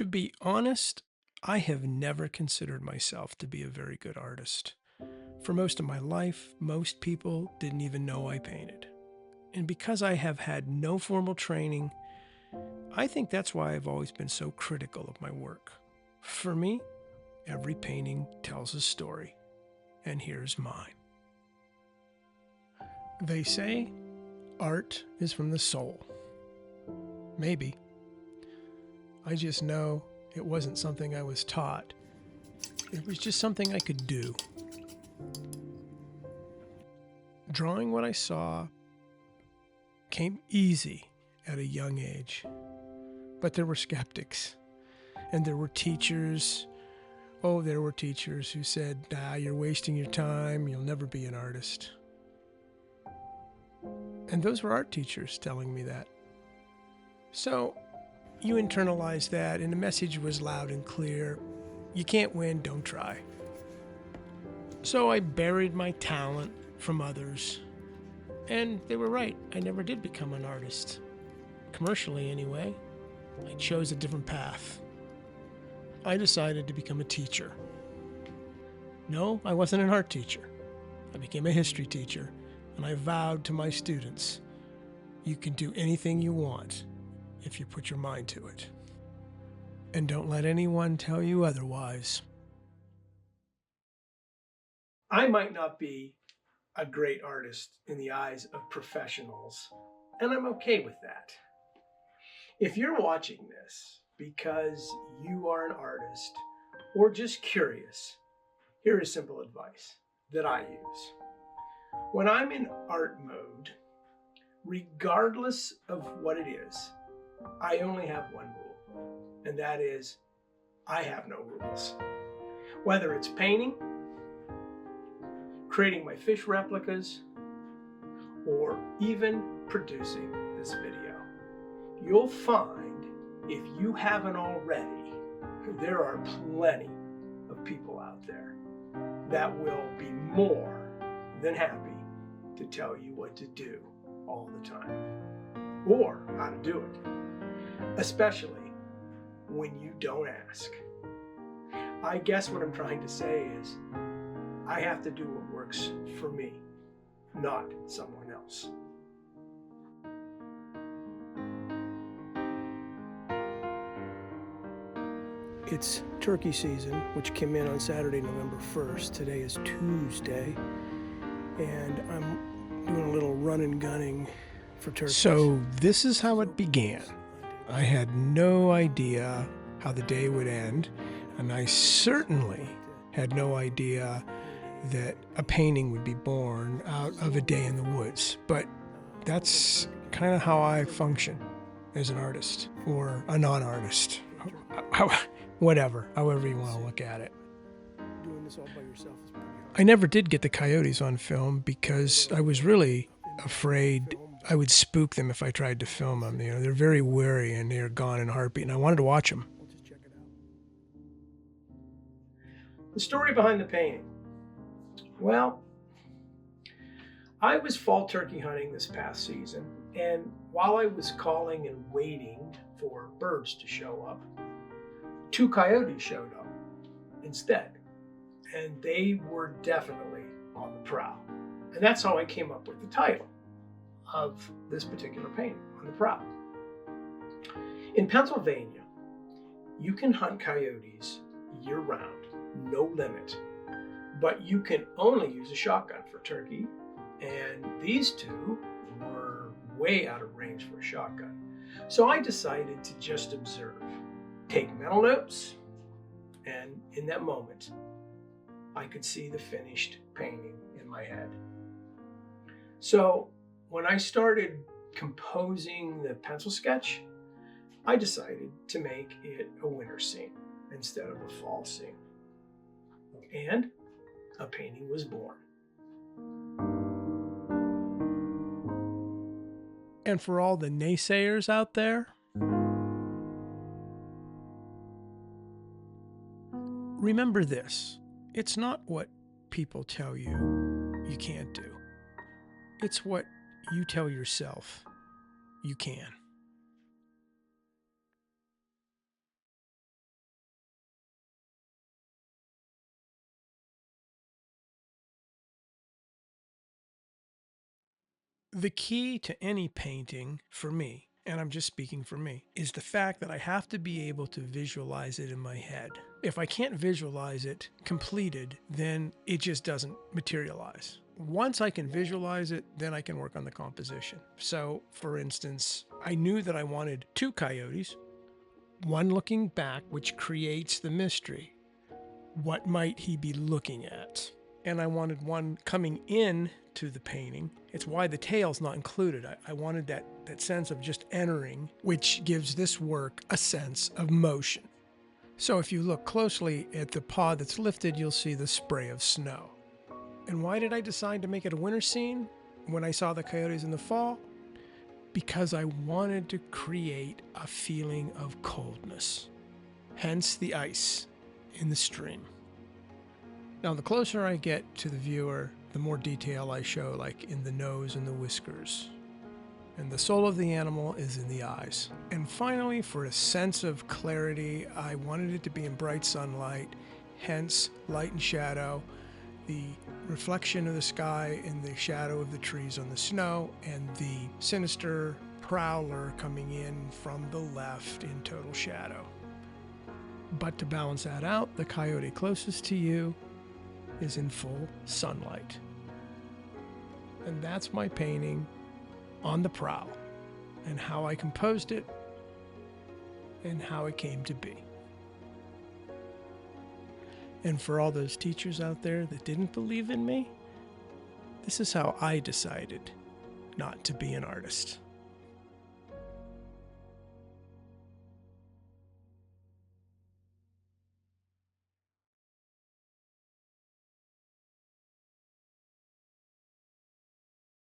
To be honest, I have never considered myself to be a very good artist. For most of my life, most people didn't even know I painted. And because I have had no formal training, I think that's why I've always been so critical of my work. For me, every painting tells a story, and here's mine. They say art is from the soul. Maybe. I just know it wasn't something I was taught. It was just something I could do. Drawing what I saw came easy at a young age. But there were skeptics. And there were teachers. Oh, there were teachers who said, you're wasting your time. You'll never be an artist. And those were art teachers telling me that. So you internalize that, and the message was loud and clear. You can't win, don't try. So I buried my talent from others. And they were right. I never did become an artist. Commercially, anyway. I chose a different path. I decided to become a teacher. No, I wasn't an art teacher. I became a history teacher, and I vowed to my students, you can do anything you want if you put your mind to it. And don't let anyone tell you otherwise. I might not be a great artist in the eyes of professionals, and I'm okay with that. If you're watching this because you are an artist or just curious, here is simple advice that I use. When I'm in art mode, regardless of what it is, I only have one rule, and that is I have no rules. Whether it's painting, creating my fish replicas, or even producing this video, you'll find, if you haven't already, there are plenty of people out there that will be more than happy to tell you what to do all the time, or how to do it, especially when you don't ask. I guess what I'm trying to say is, I have to do what works for me, not someone else. It's turkey season, which came in on Saturday, November 1st. Today is Tuesday, and I'm doing a little run and gunning for turkeys. So this is how it began. I had no idea how the day would end, and I certainly had no idea that a painting would be born out of a day in the woods. But that's kind of how I function as an artist, or a non-artist. Whatever, however you want to look at it. Doing this all by yourself is pretty hard. I never did get the coyotes on film because I was really afraid I would spook them if I tried to film them. You know, they're very wary and they're gone in a heartbeat, and I wanted to watch them. Just check it out. The story behind the painting. Well, I was fall turkey hunting this past season, and while I was calling and waiting for birds to show up, 2 coyotes showed up instead, and they were definitely on the prowl. And that's how I came up with the title of this particular painting, On the Prowl. In Pennsylvania, you can hunt coyotes year-round, no limit, but you can only use a shotgun for turkey, and these 2 were way out of range for a shotgun. So I decided to just observe, take mental notes, and in that moment, I could see the finished painting in my head. So when I started composing the pencil sketch, I decided to make it a winter scene instead of a fall scene. And a painting was born. And for all the naysayers out there, remember this, it's not what people tell you you can't do. It's what you tell yourself you can. The key to any painting for me, and I'm just speaking for me, is the fact that I have to be able to visualize it in my head. If I can't visualize it completed, then it just doesn't materialize. Once I can visualize it, then I can work on the composition. So, for instance, I knew that I wanted 2 coyotes, one looking back, which creates the mystery. What might he be looking at? And I wanted one coming in to the painting. It's why the tail's not included. I wanted that sense of just entering, which gives this work a sense of motion. So if you look closely at the paw that's lifted, you'll see the spray of snow. And why did I decide to make it a winter scene when I saw the coyotes in the fall? Because I wanted to create a feeling of coldness, hence the ice in the stream. Now, the closer I get to the viewer, the more detail I show, like in the nose and the whiskers. And the soul of the animal is in the eyes. And finally, for a sense of clarity, I wanted it to be in bright sunlight, hence light and shadow, the reflection of the sky in the shadow of the trees on the snow, and the sinister prowler coming in from the left in total shadow. But to balance that out, the coyote closest to you is in full sunlight. And that's my painting on the prowl, and how I composed it, and how it came to be. And for all those teachers out there that didn't believe in me, this is how I decided not to be an artist.